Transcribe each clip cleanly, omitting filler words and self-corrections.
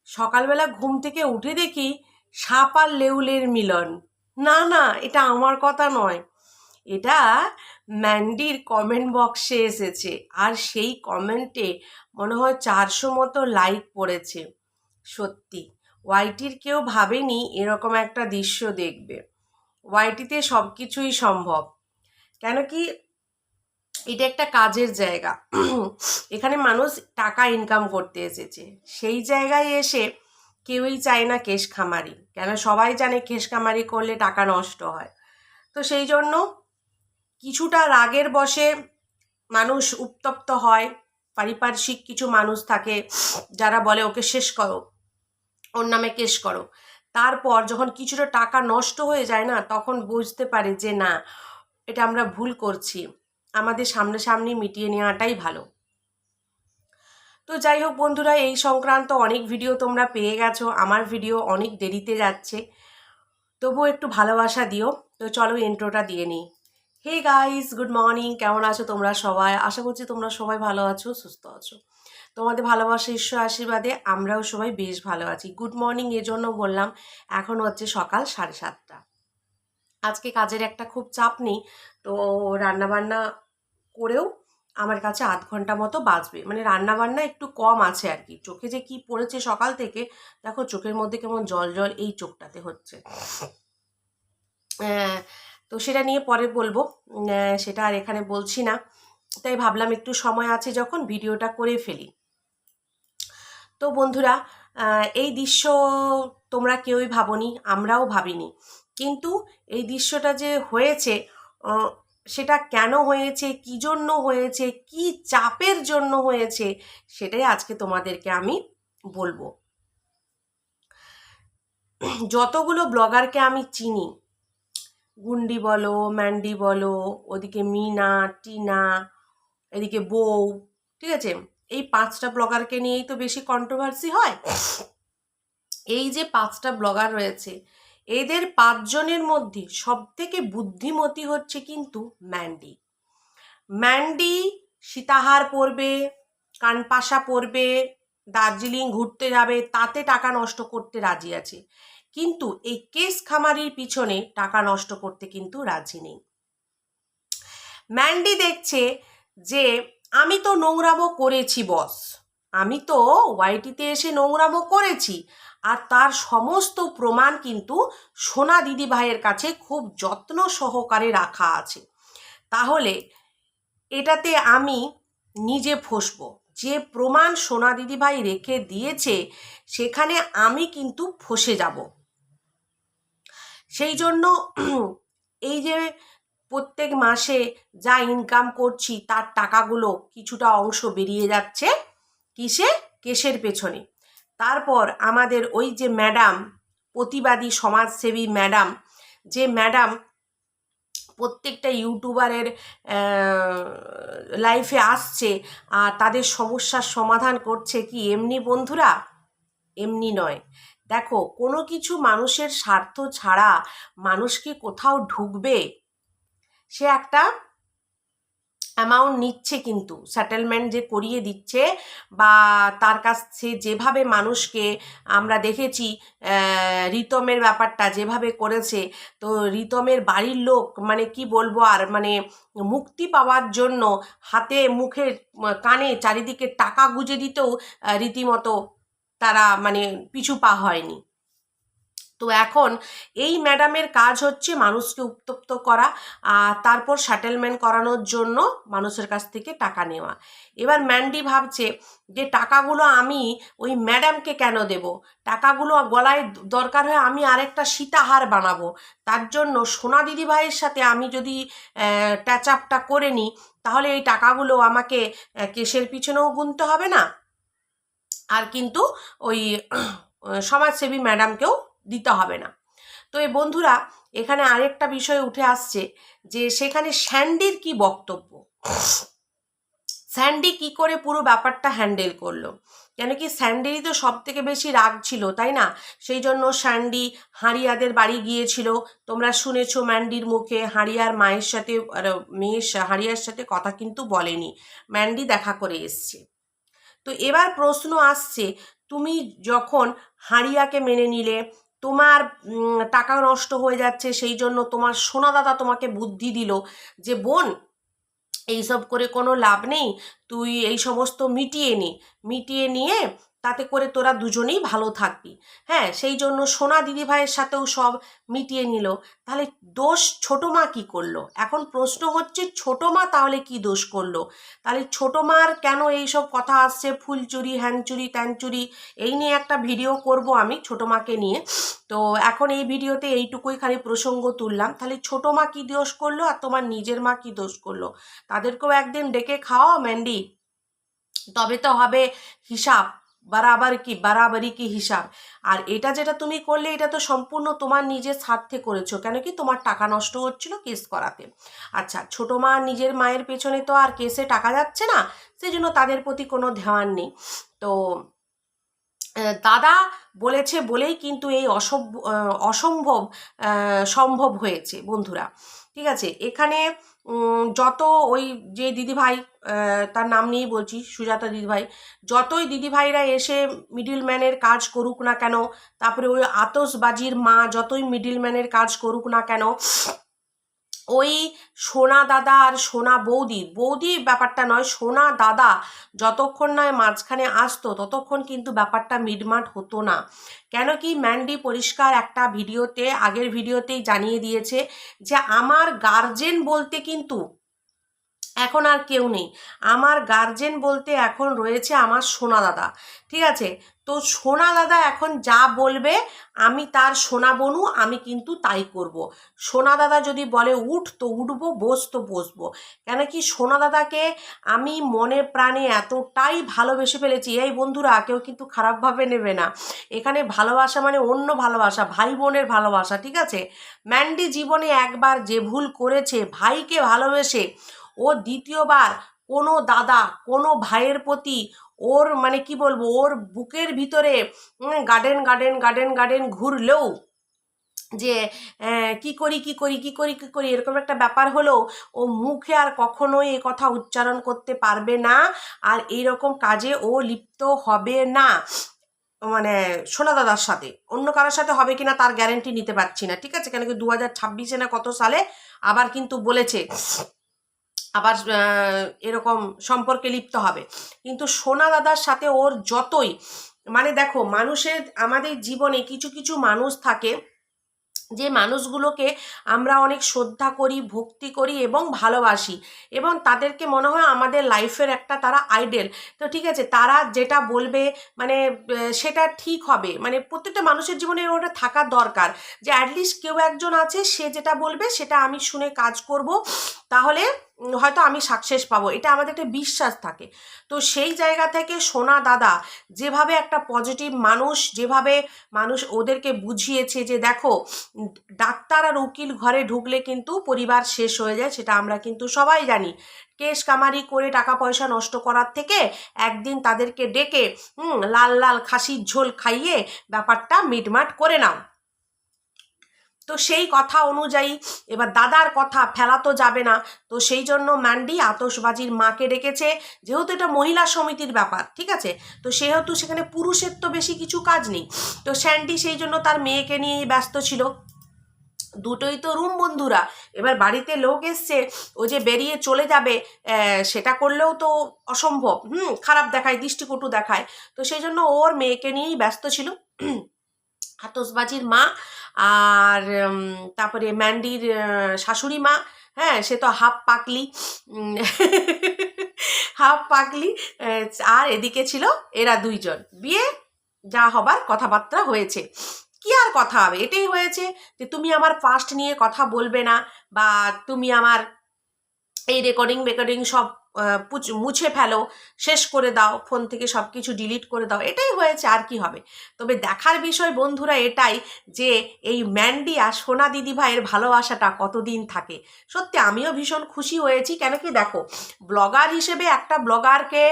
সকালবেলা ঘুম থেকে উঠে দেখি সাপ আর লেউলের মিলন। না না, এটা আমার কথা নয়, এটা ম্যান্ডির কমেন্ট বক্সে এসেছে। আর সেই কমেন্টে মনে হয় 400 মতো লাইক পড়েছে। সত্যি ওয়াইটির কেউ ভাবেনি এরকম একটা দৃশ্য দেখবে। ওয়াইটিতে সব কিছুই সম্ভব। কেন কি, এটা একটা কাজের জায়গা। এখানে মানুষ টাকা ইনকাম করতে এসেছে। সেই জায়গায় এসে কেউই চায় না কেশ খামারি, কেন সবাই জানে কেশ খামারি করলে টাকা নষ্ট হয়। তো সেই জন্য কিছুটা রাগের বশে মানুষ উত্তপ্ত হয়। পারিপার্শ্বিক কিছু মানুষ থাকে যারা বলে ওকে শেষ করো, ওর নামে কেস করো। তারপর যখন কিছুটা টাকা নষ্ট হয়ে যায় না, তখন বুঝতে পারে যে না, এটা আমরা ভুল করছি, আমাদের সামনাসামনি মিটিয়ে নেওয়াটাই ভালো। তো যাই হোক বন্ধুরা, এই সংক্রান্ত অনেক ভিডিও তোমরা পেয়ে গেছো। আমার ভিডিও অনেক দেরিতে যাচ্ছে, তবুও একটু ভালোবাসা দিও। তো চলো ইন্ট্রোটা দিয়ে নিই। Hey guys, good morning. কেমন আছো তোমরা সবাই? আশা করছি তোমরা সবাই ভালো আছো, সুস্থ আছো। তোমাদের ভালোবাসা, ঈশ্বর আশীর্বাদে আমরাও সবাই বেশ ভালো আছি। গুড মর্নিং এজন্য বললাম, এখন হচ্ছে সকাল 7:30। আজকে কাজের একটা খুব চাপ নেই, তো রান্নাবান্না করেও আমার কাছে 8 ঘন্টা মতো বাঁচবে। মানে রান্নাবান্না একটু কম আছে আর কি। চোখে যে কি পড়েছে সকাল থেকে, দেখো চোখের মধ্যে কেমন জল জল এই চোখটাতে হচ্ছে। তো সেটা নিয়ে পরে বলবো, সেটা আর এখানে বলছি না। তাই ভাবলাম একটু সময় আছে যখন, ভিডিওটা করে ফেলি। তো বন্ধুরা, এই দৃশ্য তোমরা কেউই ভাবোনি, আমরাও ভাবিনি। কিন্তু এই দৃশ্যটা যে হয়েছে, সেটা কেন হয়েছে, কী জন্য হয়েছে, কি চাপের জন্য হয়েছে, সেটাই আজকে তোমাদেরকে আমি বলবো। যতগুলো ব্লগারকে আমি চিনি, গুন্ডি বলো, ম্যান্ডি বলো, ওদিকে মিনা, টিনা, এদিকে বউ, ঠিক আছে, এই 5টা ব্লগারকে নিয়েই তো বেশি কন্ট্রোভার্সি হয়। এই যে 5টা ব্লগার রয়েছে, এদের 5 জনের মধ্যে সবথেকে বুদ্ধিমতী হচ্ছে কিন্তু ম্যান্ডি। ম্যান্ডি সীতাহার পরবে, কানপাশা পরবে, দার্জিলিং ঘুরতে যাবে, তাতে টাকা নষ্ট করতে রাজি আছে। কিন্তু এই কেস খামারির পিছনে টাকা নষ্ট করতে কিন্তু রাজি নেই। ম্যান্ডি দেখছে যে আমি তো নোংরামো করেছি বস, আমি তো ওয়াইটিতে এসে নোংরামো করেছি, আর তার সমস্ত প্রমাণ কিন্তু সোনা দিদি ভাইয়ের কাছে খুব যত্ন সহকারে রাখা আছে। তাহলে এটাতে আমি নিজে ফসবো। যে প্রমাণ সোনা দিদি ভাই রেখে দিয়েছে, সেখানে আমি কিন্তু ফসে যাব। সেই জন্য এই যে প্রত্যেক মাসে যা ইনকাম করছি, তার টাকাগুলো কিছুটা অংশ বেরিয়ে যাচ্ছে কিসে, কেসের পেছনে। তারপর আমাদের ওই যে ম্যাডাম, প্রতিবাদী সমাজসেবী ম্যাডাম, যে ম্যাডাম প্রত্যেকটা ইউটিউবারের লাইফে আসছে আর তাদের সমস্যার সমাধান করছে, কি এমনি বন্ধুরা? এমনি নয়। দেখো, কোনো কিছু মানুষের স্বার্থ ছাড়া মানুষকে কোথাও ঢুকবে, সে একটা অ্যামাউন্ট নিচ্ছে, কিন্তু সেটেলমেন্ট যে করিয়ে দিচ্ছে, বা তার কাছ সে যেভাবে মানুষকে আমরা দেখেছি, রিতমের ব্যাপারটা যেভাবে করেছে, তো রিতমের বাড়ির লোক মানে কি বলবো আর, মানে মুক্তি পাওয়ার জন্য হাতে মুখে কানে চারিদিকে টাকা গুঁজে দিতেও রীতিমতো তারা মানে পিছু পা হয়নি। তো এখন এই ম্যাডামের কাজ হচ্ছে মানুষকে উত্তপ্ত করা, আর তারপর সেটেলমেন্ট করানোর জন্য মানুষের কাছ থেকে টাকা নেওয়া। এবার ম্যান্ডি ভাবছে যে টাকাগুলো আমি ওই ম্যাডামকে কেন দেব, টাকাগুলো গলায় দরকার হয় আমি আরেকটা সীতাহার বানাবো, তার জন্য সোনা দিদি ভাইয়ের সাথে আমি যদি ট্যাচ আপটা করে নিই, তাহলে এই টাকাগুলো আমাকে কেসের পিছনেও গুনতে হবে না, আর কিন্তু ওই সমাজসেবী ম্যাডামকেও দিতে হবে না। তো এই বন্ধুরা, এখানে আরেকটা বিষয় উঠে আসছে যে সেখানে স্যান্ডির কি বক্তব্য, স্যান্ডি কি করে পুরো ব্যাপারটা হ্যান্ডেল করলো। কেন কি স্যান্ডিরই তো সব থেকে বেশি রাগ ছিল, তাই না? সেই জন্য স্যান্ডি হাঁড়িয়াদের বাড়ি গিয়েছিল। তোমরা শুনেছো ম্যান্ডির মুখে, হাঁড়িয়ার মায়ের সাথে, হাঁড়িয়ার সাথে কথা কিন্তু বলেনি, ম্যান্ডি দেখা করে এসছে। তো এবার প্রশ্ন আসছে, তুমি যখন হাঁড়িয়াকে মেনে নিলে, তোমার টাকা নষ্ট হয়ে যাচ্ছে, সেই জন্য তোমার সোনা দাদা তোমাকে বুদ্ধি দিল যে বোন এইসব করে কোনো লাভ নেই, তুই এই সমস্ত মিটিয়ে নিয়ে তাতে করে তোরা দুজনেই ভালো থাকবি। হ্যাঁ, সেই জন্য সোনা দিদিভাইয়ের সাথেও সব মিটিয়ে নিল। তাহলে দোষ ছোট মা কী করলো? এখন প্রশ্ন হচ্ছে ছোট মা তাহলে কি দোষ করলো? তাহলে ছোট মার কেন এইসব কথা আসছে, ফুল চুরি, হ্যান চুরি, ত্যান চুরি? এই নিয়ে একটা ভিডিও করব আমি ছোট মাকে নিয়ে। তো এখন এই ভিডিওতে এইটুকুই খালি প্রসঙ্গ তুললাম। তাহলে ছোট মা কী দোষ করলো আর তোমার নিজের মা কী দোষ করলো? তাদেরকেও একদিন ডেকে খাওয়াও ম্যান্ডি, তবে তো হবে হিসাব, বারাবারি কি হিসাব। আর এটা যেটা তুমি করলে, এটা তো সম্পূর্ণ তোমার নিজের স্বার্থে করেছো, কেন কি তোমার টাকা নষ্ট হচ্ছিল কেস করাতে। আচ্ছা, ছোট মা নিজের মায়ের পেছনে তো আর কেসে টাকা যাচ্ছে না, সেই জন্য তাদের প্রতি কোনো ধ্যান নেই। তো দাদা বলেছে বলেই কিন্তু এই অসম্ভব সম্ভব হয়েছে বন্ধুরা। ঠিক আছে, এখানে যত ওই যে দিদিভাই, তার নাম নিয়েই বলছি, সুজাতা দিদিভাই, যতই দিদিভাইরা এসে মিডিলম্যানের কাজ করুক না কেন, তারপরে ওই আতশবাজির মা যতই মিডিলম্যানের কাজ করুক না কেন, ওই সোনা দাদা আর সোনা বৌদি ব্যাপারটা নয়, সোনা দাদা যতক্ষণ নয় মাঝখানে আসতো ততক্ষণ কিন্তু ব্যাপারটা মিটমাট হতো না। কেন কি ম্যান্ডি পরিষ্কার একটা ভিডিওতে, আগের ভিডিওতেই জানিয়ে দিয়েছে যে আমার গার্জেন বলতে কিন্তু এখন আর কেউ নেই, আমার গার্জেন বলতে এখন রয়েছে আমার সোনা দাদা। ঠিক আছে, তো সোনা দাদা এখন যা বলবে আমি তার সোনা বনু, আমি কিন্তু তাই করব। সোনা দাদা যদি বলে উঠ তো উঠবো, বস তো বসবো। কেন কি সোনা দাদাকে আমি মনে প্রাণে এতটাই ভালোবেসে ফেলেছি। এই বন্ধুরা, কেউ কিন্তু খারাপভাবে নেবে না, এখানে ভালোবাসা মানে অন্য ভালোবাসা, ভাই বোনের ভালোবাসা। ঠিক আছে, ম্যান্ডি জীবনে একবার যে ভুল করেছে, ভাইকে ভালোবেসে ও দ্বিতীয়বার কোনো দাদা কোনো ভাইয়ের প্রতি ওর মানে কি বলবো, ওর বুকের ভিতরে গার্ডেন ঘুরলেও যে কি করি এরকম একটা ব্যাপার হলো, ও মুখে আর কখনোই এ কথা উচ্চারণ করতে পারবে না, আর এইরকম কাজে ও লিপ্ত হবে না। মানে সোনা দাদার সাথে, অন্য কারোর সাথে হবে কিনা তার গ্যারেন্টি নিতে পারছি না। ঠিক আছে, কেন কি 2026 না কত সালে আবার কিন্তু বলেছে আবার এরকম সম্পর্কে লিপ্ত হবে। কিন্তু সোনা দাদার সাথে ওর যতই মানে দেখো, মানুষের আমাদের জীবনে কিছু কিছু মানুষ থাকে যে মানুষগুলোকে আমরা অনেক শ্রদ্ধা করি, ভক্তি করি এবং ভালোবাসি, এবং তাদেরকে মনে হয় আমাদের লাইফের একটা তারা আইডেল। তো ঠিক আছে, তারা যেটা বলবে মানে সেটা ঠিক হবে, মানে প্রত্যেকটা মানুষের জীবনে ওটা থাকা দরকার যে অ্যাটলিস্ট কেউ একজন আছে, সে যেটা বলবে সেটা আমি শুনে কাজ করব, তাহলে হয়তো আমি সাকসেস পাবো, এটা আমাদের একটা বিশ্বাস থাকে। তো সেই জায়গা থেকে সোনা দাদা যেভাবে একটা পজিটিভ মানুষ, যেভাবে মানুষ ওদেরকে বুঝিয়েছে যে দেখো, ডাক্তার আর উকিল ঘরে ঢুকলে কিন্তু পরিবার শেষ হয়ে যায়, সেটা আমরা কিন্তু সবাই জানি। কেস কামারি করে টাকা পয়সা নষ্ট করার থেকে একদিন তাদেরকে ডেকে লাল লাল খাসির ঝোল খাইয়ে ব্যাপারটা মিটমাট করে নাও। তো সেই কথা অনুযায়ী এবার দাদার কথা ফেলা তো যাবে না, তো সেই জন্য ম্যান্ডি আতশবাজির মাকে ডেকেছে, যেহেতু এটা মহিলা সমিতির ব্যাপার। ঠিক আছে, তো সেহেতু সেখানে পুরুষের তো বেশি কিছু কাজ নেই, তো স্যান্ডি সেই জন্য তার মেয়েকে নিয়েই ব্যস্ত ছিল। দুটোই তো রুম বন্ধুরা, এবার বাড়িতে লোক এসছে, ও যে বেরিয়ে চলে যাবে সেটা করলেও তো অসম্ভব, খারাপ দেখায়, দৃষ্টিকটু দেখায়। তো সেই জন্য ওর মেয়েকে নিয়েই ব্যস্ত ছিল আতশবাজির মা। আর তারপরে ম্যান্ডির শাশুড়ি মা, হ্যাঁ সে তো হাফ পাকলি হাফ পাকলি। আর এদিকে ছিল এরা দুইজন, বিয়ে যা হবার কথাবার্তা হয়েছে। কি আর কথা হবে, এটাই হয়েছে যে তুমি আমার পাস্ট নিয়ে কথা বলবে না, বা তুমি আমার এই রেকর্ডিং সব মুছে ফেলো, শেষ করে দাও, ফোন থেকে সব কিছু ডিলিট করে দাও, এটাই হয়েছে, আর কি হবে। তবে দেখার বিষয় বন্ধুরা এটাই যে এই ম্যান্ডি আর সোনা দিদিভাইয়ের ভালোবাসাটা কতদিন থাকে। সত্যি আমিও ভীষণ খুশি হয়েছি, কেন কি দেখো, ব্লগার হিসেবে একটা ব্লগারকে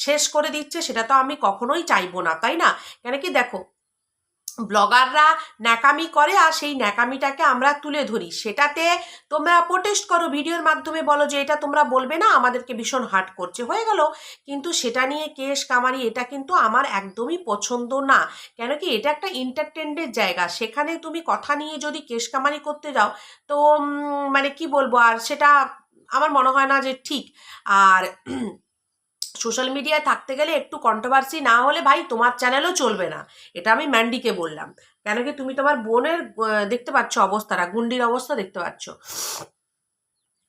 শেষ করে দিচ্ছে, সেটা তো আমি কখনোই চাইবো না, তাই না? কেন কি দেখো, ব্লগাররা ন্যাকামি করে আর সেই ন্যাকামিটাকে আমরা তুলে ধরি, সেটাতে তোমরা প্রোটেস্ট করো, ভিডিওর মাধ্যমে বলো যে এটা তোমরা বলবে না, আমাদেরকে ভীষণ হার্ট করছে, হয়ে গেল। কিন্তু সেটা নিয়ে কেস কামারি এটা কিন্তু আমার একদমই পছন্দ না। কেন কি এটা একটা এন্টারটেনমেন্টের জায়গা, সেখানে তুমি কথা নিয়ে যদি কেস কামারি করতে যাও তো মানে কি বলবো, আর সেটা আমার মনে হয় না যে ঠিক। আর সোশ্যাল মিডিয়ায় থাকতে গেলে একটু কন্ট্রোভার্সি না হলে ভাই তোমার চ্যানেলও চলবে না, এটা আমি ম্যান্ডিকে বললাম। কেন কি তুমি তোমার বোনের দেখতে পাচ্ছ অবস্থাটা, গুন্ডির অবস্থা দেখতে পাচ্ছ।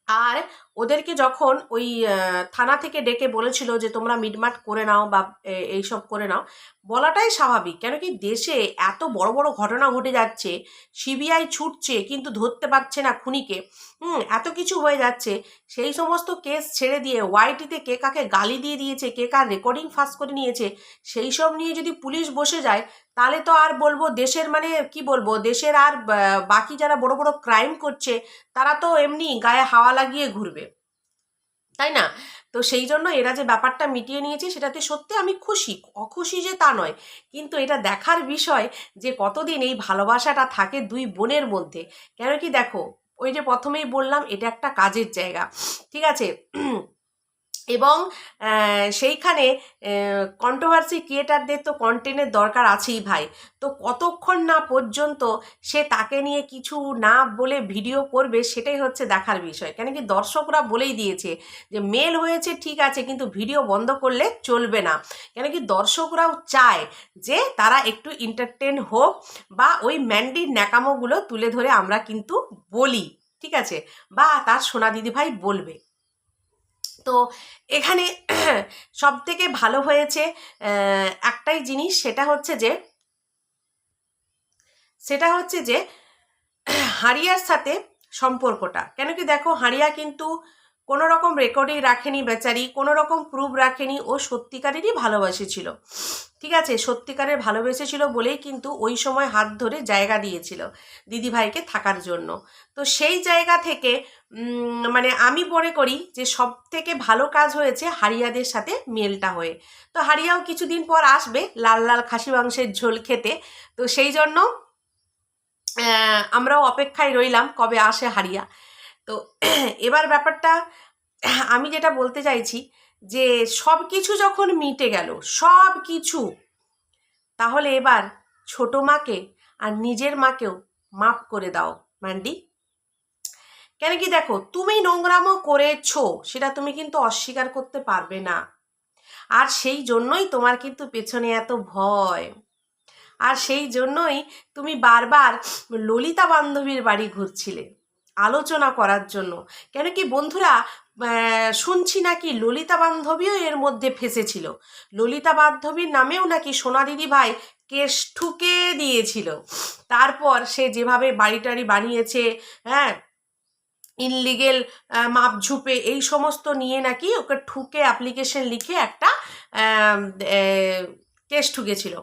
আর ওদেরকে যখন ওই থানা থেকে ডেকে বলেছিল যে তোমরা মিটমাট করে নাও বা এইসব করে নাও, বলাটাই স্বাভাবিক। কেন কি দেশে এত বড় বড় ঘটনা ঘটে যাচ্ছে, সিবিআই ছুটছে কিন্তু ধরতে পারছে না খুনিকে, এত কিছু হয়ে যাচ্ছে, সেই সমস্ত কেস ছেড়ে দিয়ে ওয়াইটিতে কে কাকে গালি দিয়ে দিয়েছে, কে কার রেকর্ডিং ফাঁস করে নিয়েছে, সেই সব নিয়ে যদি পুলিশ বসে যায়, তাহলে তো আর বলবো দেশের মানে কি বলবো, দেশের আর বাকি যারা বড় বড় ক্রাইম করছে তারা তো এমনি গায়ে হাওয়া লাগিয়ে ঘুরবে, তাই না? তো সেই জন্য এরা যে ব্যাপারটা মিটিয়ে নিয়েছে সেটাতে সত্যি আমি খুশি, অখুশি যে তা নয়, কিন্তু এটা দেখার বিষয় যে কতদিন এই ভালোবাসাটা থাকে দুই বোনের মধ্যে। কেন কি দেখো, ওই যে প্রথমেই বললাম এটা একটা কাজের জায়গা, ঠিক আছে, এবং সেইখানে কন্ট্রোভার্সি ক্রিয়েটারদের তো কন্টেন্টের দরকার আছেই ভাই। তো কতক্ষণ না পর্যন্ত সে তাকে নিয়ে কিছু না বলে ভিডিও করবে, সেটাই হচ্ছে দেখার বিষয়। কেন কি দর্শকরা বলেই দিয়েছে যে মেল হয়েছে ঠিক আছে, কিন্তু ভিডিও বন্ধ করলে চলবে না। কেন কি দর্শকরাও চায় যে তারা একটু এন্টারটেন হোক, বা ওই ম্যান্ডির ন্যাকামোগুলো তুলে ধরে আমরা কিন্তু বলি, ঠিক আছে, বা তার সোনা দিদিভাই বলবে। তো এখানে সব থেকে ভালো হয়েছে একটাই জিনিস, সেটা হচ্ছে যে হারিয়ার সাথে সম্পর্কটা। কেন কি দেখো, হারিয়া কিন্তু কোনো রকম রেকর্ডিং রাখেনি বেচারি, কোনো রকম প্রুফ রাখেনি, ও সত্যিকারেরই ভালোবেসেছিল, ঠিক আছে, সত্যিকারের ভালোবেসেছিল বলেই কিন্তু ওই সময় হাত ধরে জায়গা দিয়েছিল দিদিভাইকে থাকার জন্য। তো সেই জায়গা থেকে মানে আমি মনে করি যে সব থেকে ভালো কাজ হয়েছে হারিয়াদের সাথে মেলটা হয়ে। তো হারিয়াও কিছুদিন পর আসবে লাল লাল খাসি মাংসের ঝোল খেতে, তো সেই জন্য আমরাও অপেক্ষায় রইলাম কবে আসে হারিয়া। তো এবার ব্যাপারটা আমি যেটা বলতে চাইছি যে সব কিছু যখন মিটে গেল, সব কিছু, তাহলে এবার ছোট মাকে আর নিজের মাকেও মাফ করে দাও ম্যান্ডি। কেন কি দেখো, তুমি নোংরামও করেছো, সেটা তুমি কিন্তু অস্বীকার করতে পারবে না, আর সেই জন্যই তোমার কিন্তু পেছনে এত ভয়, আর সেই জন্যই তুমি বারবার ললিতা বান্ধবীর বাড়ি ঘুরছিলে আলোচনা করার জন্য। কেন কি বন্ধুরা, শুনছি নাকি ললিতা বান্ধবীও এর মধ্যে ফেসেছিল, ললিতা বান্ধবীর নামেও নাকি সোনা দিদি ভাই কেস ঠুকে দিয়েছিল। তারপর সে যেভাবে বাড়ি টাড়ি বানিয়েছে, হ্যাঁ, ইনলিগেল মাপঝুপে এই সমস্ত নিয়ে নাকি ওকে ঠুকে অ্যাপ্লিকেশন লিখে একটা কেস ঠুকেছিল।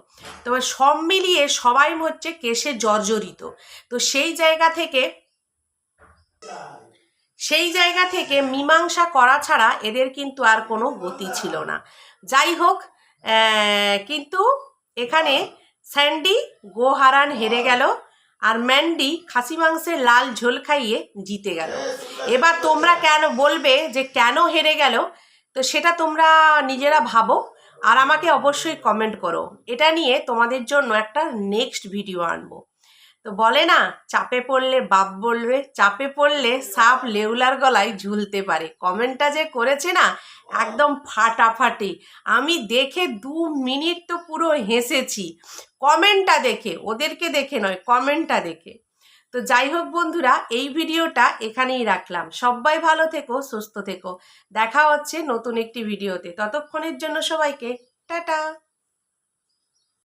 তো সব মিলিয়ে সবাই হচ্ছে কেসে জর্জরিত। তো সেই জায়গা থেকে মীমাংসা করা ছাড়া এদের কিন্তু আর কোনো গতি ছিল না। যাই হোক, কিন্তু এখানে স্যান্ডি গোহারান হেরে গেল, আর ম্যান্ডি খাসি মাংসের লাল ঝোল খাইয়ে জিতে গেল। এবার তোমরা কেন বলবে যে কেন হেরে গেল, তো সেটা তোমরা নিজেরা ভাবো, আর আমাকে অবশ্যই কমেন্ট করো। এটা নিয়ে তোমাদের জন্য একটা নেক্সট ভিডিও আনবো। তো বলে না, চাপে পড়লে বাপ বলবে, চাপে পড়লে সাপ লেউলার গলায় ঝুলতে পারে, কমেন্টটা যে করেছে না একদম ফাটাফাটি, আমি দেখে 2 মিনিট তো পুরো হেসেছি, কমেন্টটা দেখে, ওদেরকে দেখে নয়, কমেন্টটা দেখে। তো যাই হোক বন্ধুরা, এই ভিডিওটা এখানেই রাখলাম, সবাই ভালো থেকো, সুস্থ থেকো, দেখা হচ্ছে নতুন একটি ভিডিওতে, ততক্ষণের জন্য সবাইকে টাটা।